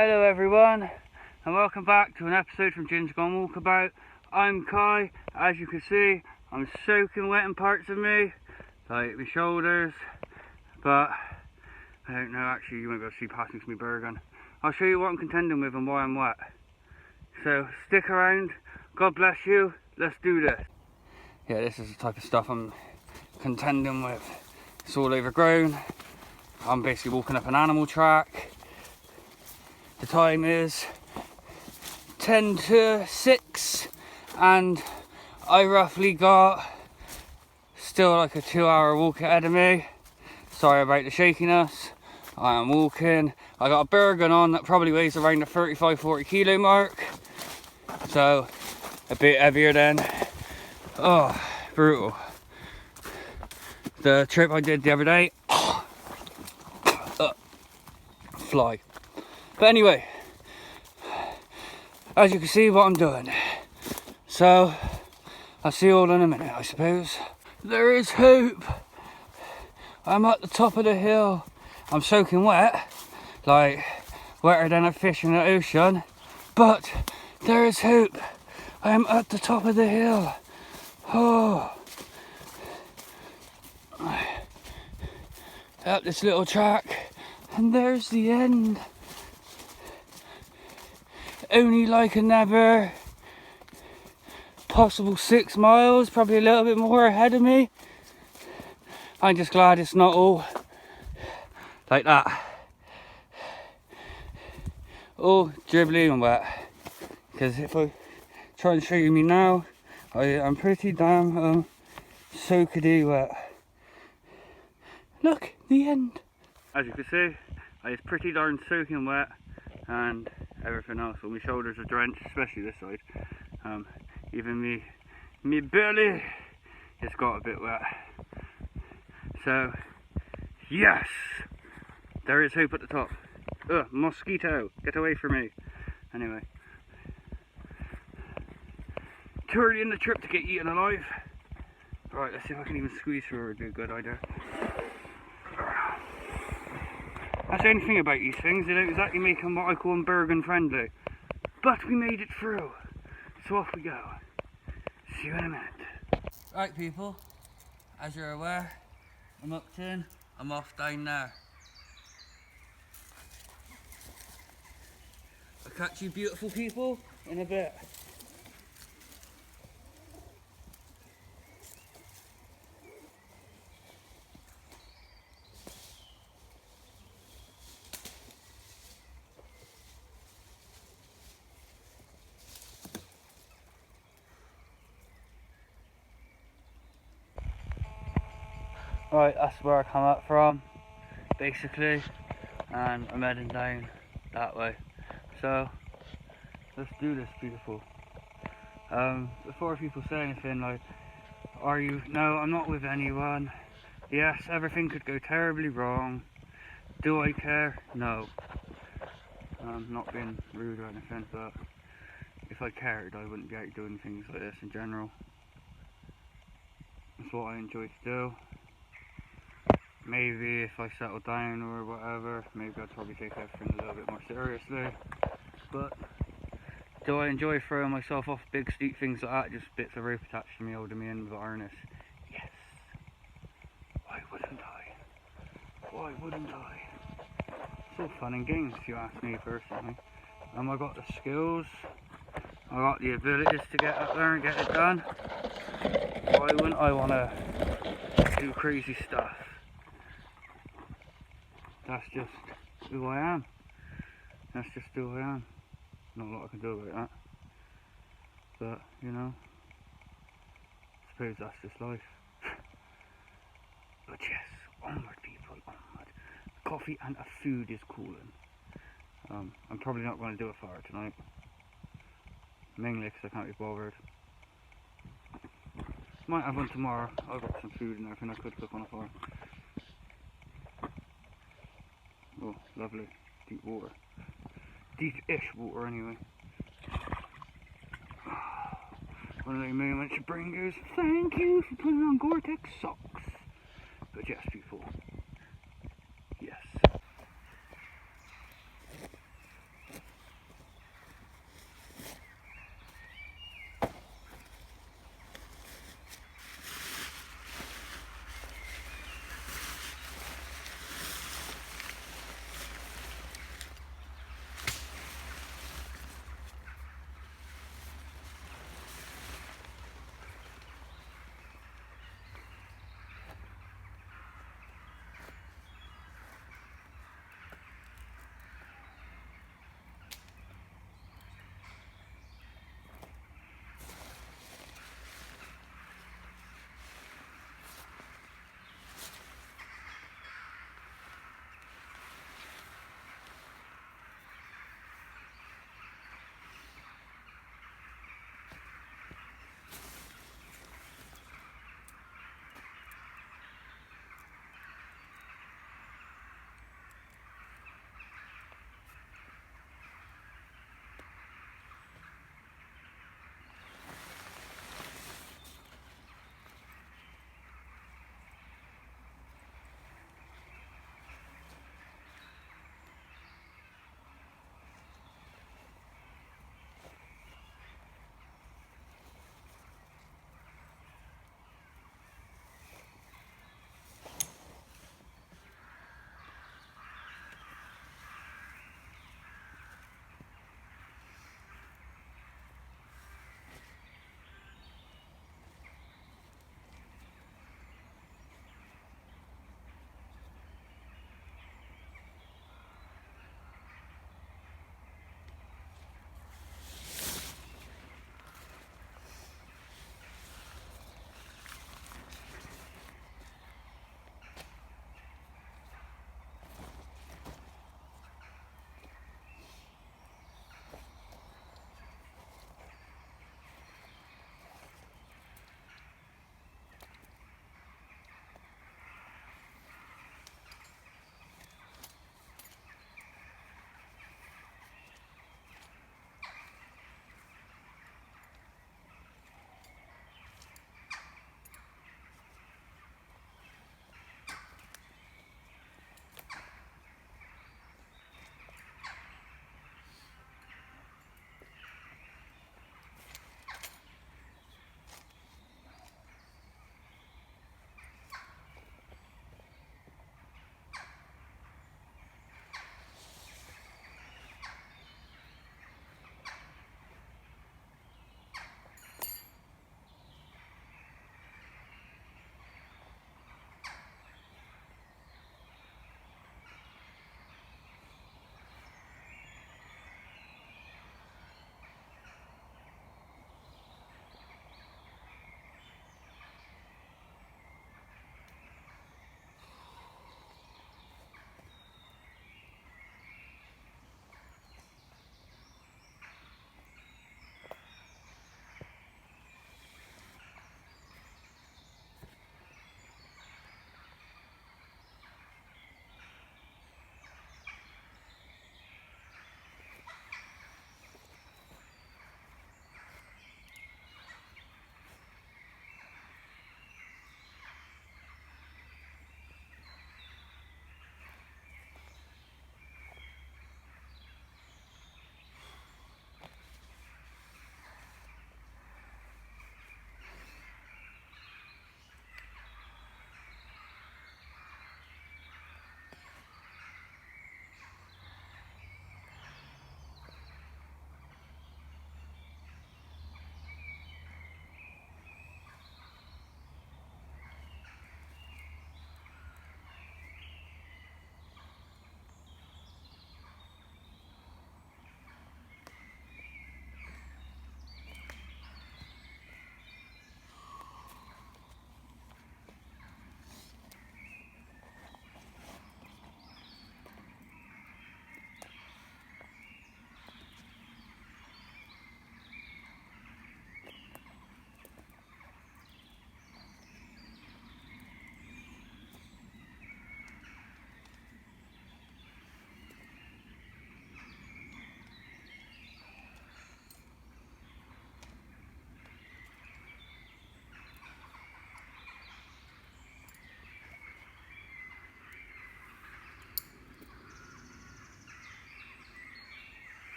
Hello everyone, and welcome back to an episode from Gin's Gone Walkabout. I'm Kai. As you can see, I'm soaking wet in parts of me, like my shoulders, but I don't know, actually you won't be able to see past me Bergen. I'll show you what I'm contending with and why I'm wet. So stick around, God bless you, let's do this. Yeah, this is the type of stuff I'm contending with. It's all overgrown. I'm basically walking up an animal track. The time is 10 to 6 and I roughly got still like a 2-hour walk ahead of me. Sorry about the shakiness. I am walking. I got a Bergen on that probably weighs around the 35-40 kilo mark. So a bit heavier than, oh, brutal. The trip I did the other day, fly. But anyway, as you can see what I'm doing. So, I'll see you all in a minute, I suppose. There is hope. I'm at the top of the hill. I'm soaking wet, like wetter than a fish in the ocean. But there is hope. I am at the top of the hill. Oh. Up this little track, and there's the end. Only like another possible 6 miles, probably a little bit more ahead of me. I'm just glad it's not all like that, all dribbly and wet, because if I try and show you me now, I'm pretty damn soakedy wet. Look, the end. As you can see, it's pretty darn soaking wet and everything else. All my shoulders are drenched, especially this side. Even me belly has got a bit wet. So, yes, there is hope at the top. Ugh, mosquito, get away from me. Anyway, too early in the trip to get eaten alive. Right, let's see if I can even squeeze through or do a good idea. That's the only thing about these things, they don't exactly make them what I call them Bergen friendly. But we made it through, so off we go. See you in a minute. Right people, as you're aware, I'm hooked in, I'm off down there. I'll catch you beautiful people in a bit. Right, that's where I come up from, basically, and I'm heading down that way. So, let's do this, beautiful. Before people say anything like, are you? No, I'm not with anyone. Yes, everything could go terribly wrong. Do I care? No. Not being rude or anything, but if I cared, I wouldn't be out doing things like this in general. It's what I enjoy to do. Maybe if I settle down or whatever, maybe I'd probably take everything a little bit more seriously. But do I enjoy throwing myself off big steep things like that, just bits of rope attached to me holding me in with a harness? Yes. Why wouldn't I? Why wouldn't I? It's all fun and games if you ask me personally. I got the skills, I got the abilities to get up there and get it done. Why wouldn't I want to do crazy stuff? That's just who I am. That's just who I am. Not a lot I can do about that. But, you know, I suppose that's just life. But yes, onward people, onward. Coffee and a food is cooling. I'm probably not going to do a fire tonight. Mainly because I can't be bothered. Might have one tomorrow. I've got some food and everything I could cook on a fire. Oh, lovely. Deep water. Deep-ish water, anyway. One of those moments your brain goes, thank you for putting on Gore-Tex socks. But yes, people. Yes.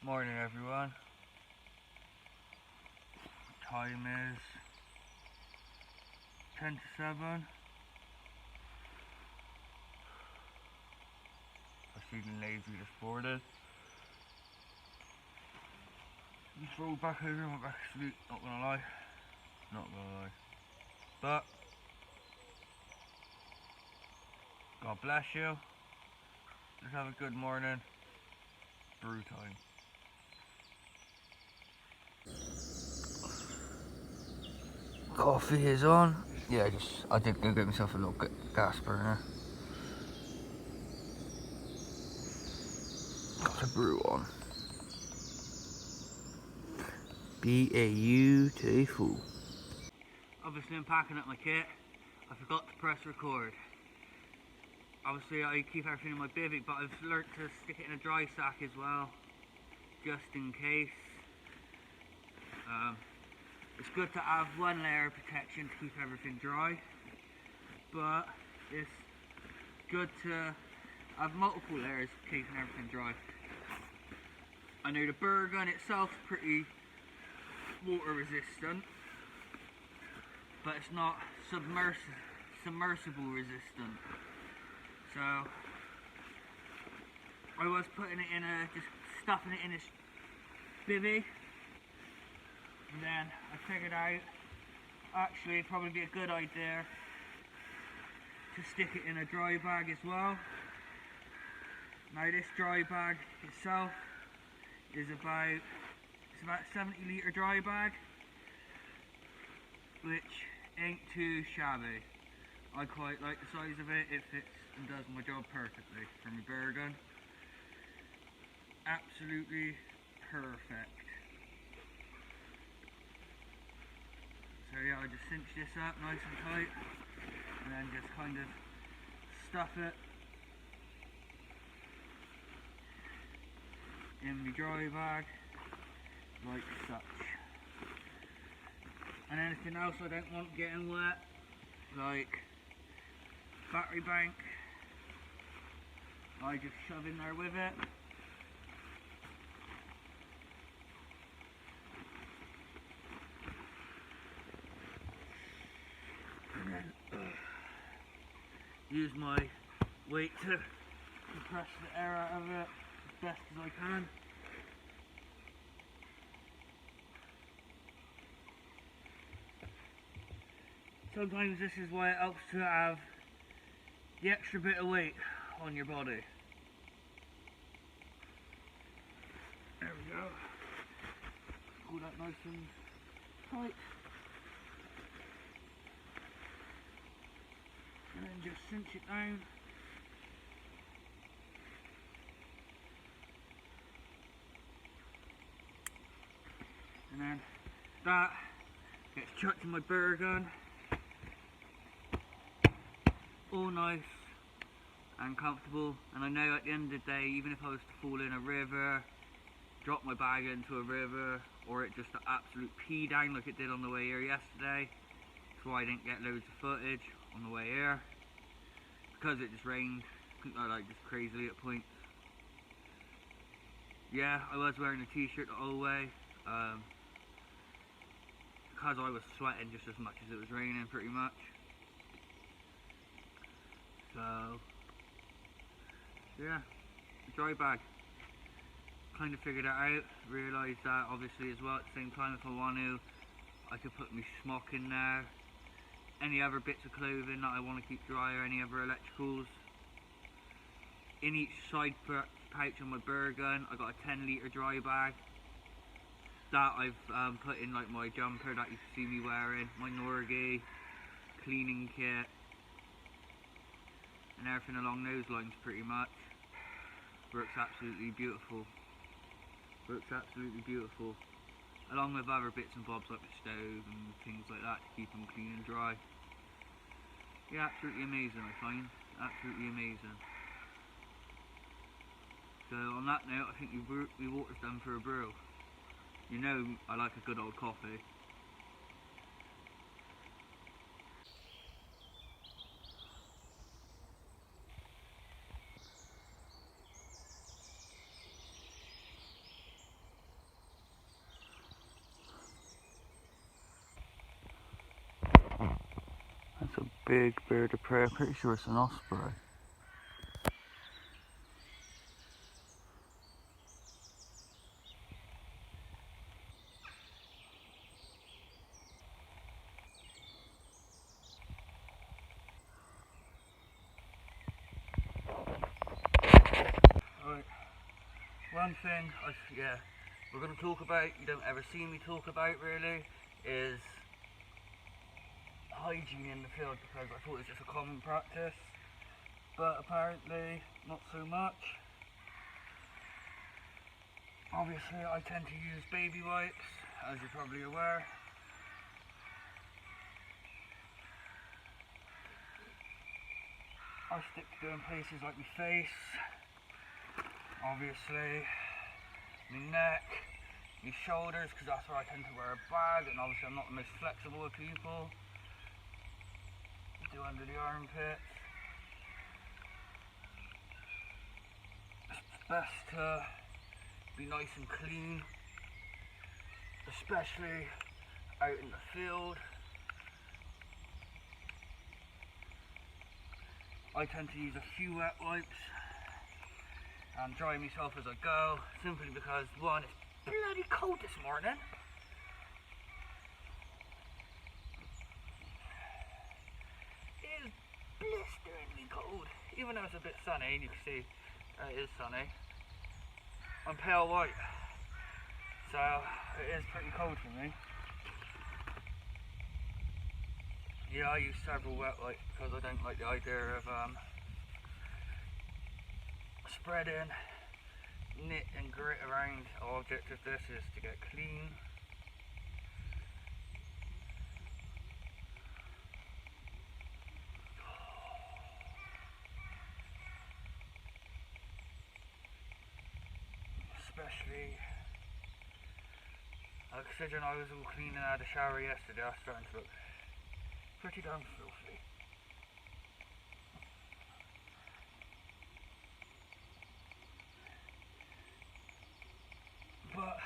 Morning everyone. Time is 10 to 7. I was feeling lazy this morning. Just rolled back over and went back to sleep, not gonna lie. But God bless you. Let's have a good morning. Brew time. Coffee is on. Yeah, I did go get myself a little gas burner. Got a brew on. Beautiful. Obviously I'm packing up my kit. I forgot to press record. Obviously I keep everything in my bivvy, but I've learnt to stick it in a dry sack as well, just in case. It's good to have one layer of protection to keep everything dry, but it's good to have multiple layers of keeping everything dry. I know the burr gun itself is pretty water resistant, but it's not submersible resistant. So I was putting it in just stuffing it in a bivvy, and then I figured out actually it'd probably be a good idea to stick it in a dry bag as well. Now this dry bag itself is about 70 litre dry bag, which ain't too shabby. I quite like the size of it. It fits and does my job perfectly for my burr gun. Absolutely perfect. So yeah, I just cinch this up nice and tight and then just kind of stuff it in my dry bag like such. And anything else I don't want getting wet, like battery bank, I just shove in there with it. And then use my weight to compress the air out of it as best as I can. Sometimes this is why it helps to have the extra bit of weight on your body. There we go. Pull that nice and tight. And then just cinch it down. And then that gets chucked in my burr gun. All nice and comfortable. And I know at the end of the day, even if I was to fall in a river, drop my bag into a river, or it just an absolute pee down like it did on the way here yesterday, that's why I didn't get loads of footage on the way here, because it just rained like just crazily at points. Yeah, I was wearing a t-shirt the whole way, because I was sweating just as much as it was raining pretty much. So yeah, the dry bag. Kind of figured it out, realised that obviously as well at the same time if I want to, I could put my smock in there, any other bits of clothing that I want to keep dry or any other electricals. In each side pouch on my burr gun I got a 10 litre dry bag that I've put in like my jumper that you see me wearing, my Norgie, cleaning kit and everything along those lines pretty much. Works absolutely beautiful. Works absolutely beautiful. Along with other bits and bobs like the stove and things like that to keep them clean and dry. Yeah, absolutely amazing I find. Absolutely amazing. So on that note, I think my water's done for a brew. You know I like a good old coffee. big bird of prey. I'm pretty sure it's an osprey. Right, one thing we're going to talk about, you don't ever see me talk about really, is hygiene in the field, because I thought it was just a common practice, but apparently not so much. Obviously I tend to use baby wipes, as you're probably aware. I stick to doing places like my face, obviously, my neck, my shoulders, because that's where I tend to wear a bag, and obviously I'm not the most flexible of people. Do under the armpits. It's best to be nice and clean, especially out in the field. I tend to use a few wet wipes and dry myself as I go, simply because one, it's bloody cold this morning. It is blisteringly cold, even though it's a bit sunny, and you can see it is sunny. I'm pale white, so it is pretty cold for me. Yeah, I use several wet wipes because I don't like the idea of spreading nit and grit around. The object of this is to get clean. Especially, considering I was all clean and had a shower yesterday, I was starting to look pretty damn filthy. But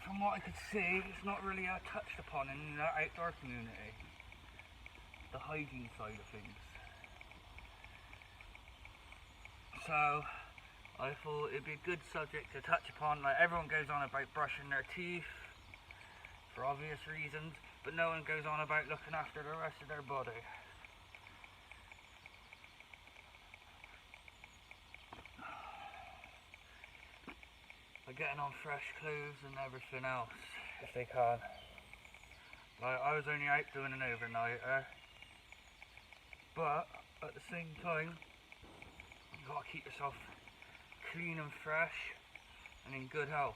from what I could see, it's not really touched upon in the outdoor community, the hygiene side of things. So I thought it'd be a good subject to touch upon. Like, everyone goes on about brushing their teeth for obvious reasons, but no one goes on about looking after the rest of their body. Like getting on fresh clothes and everything else, if they can. Like, I was only out doing an overnighter, but at the same time, you gotta keep yourself clean and fresh and in good health.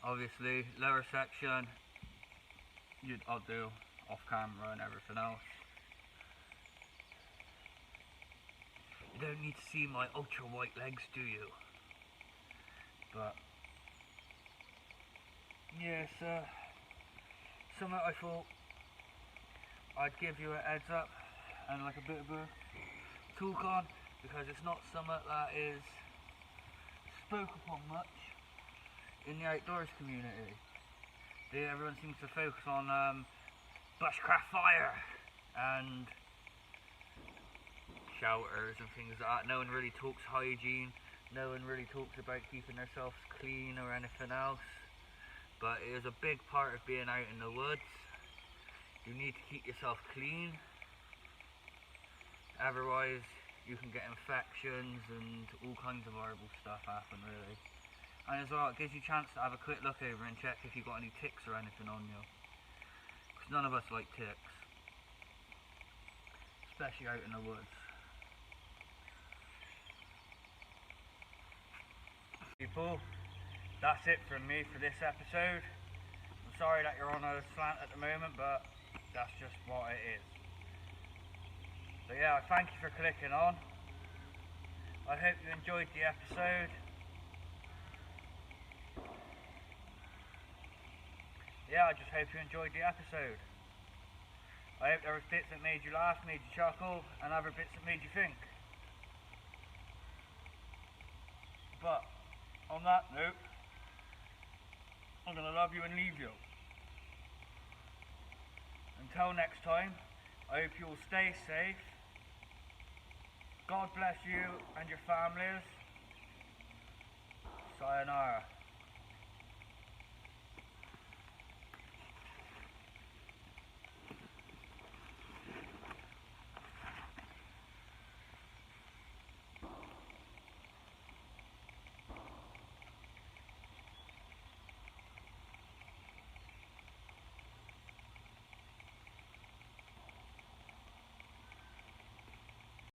Obviously, lower section, I'll do off camera and everything else. You don't need to see my ultra white legs, do you? But yeah, so something I thought I'd give you a heads up and like a bit of a talk on, because it's not something that is spoke upon much in the outdoors community. Everyone seems to focus on bushcraft fire and shelters and things like that. No one really talks hygiene, no one really talks about keeping themselves clean or anything else, but it is a big part of being out in the woods. You need to keep yourself clean, otherwise you can get infections and all kinds of horrible stuff happen, really. And as well, it gives you a chance to have a quick look over and check if you've got any ticks or anything on you, because none of us like ticks, especially out in the woods. People, that's it from me for this episode. I'm sorry that you're on a slant at the moment, but that's just what it is. So yeah, I thank you for clicking on. I hope you enjoyed the episode. Yeah, I just hope you enjoyed the episode. I hope there was bits that made you laugh, made you chuckle, and other bits that made you think. But on that note, I'm gonna love you and leave you. Until next time, I hope you will stay safe. God bless you and your families. Sayonara.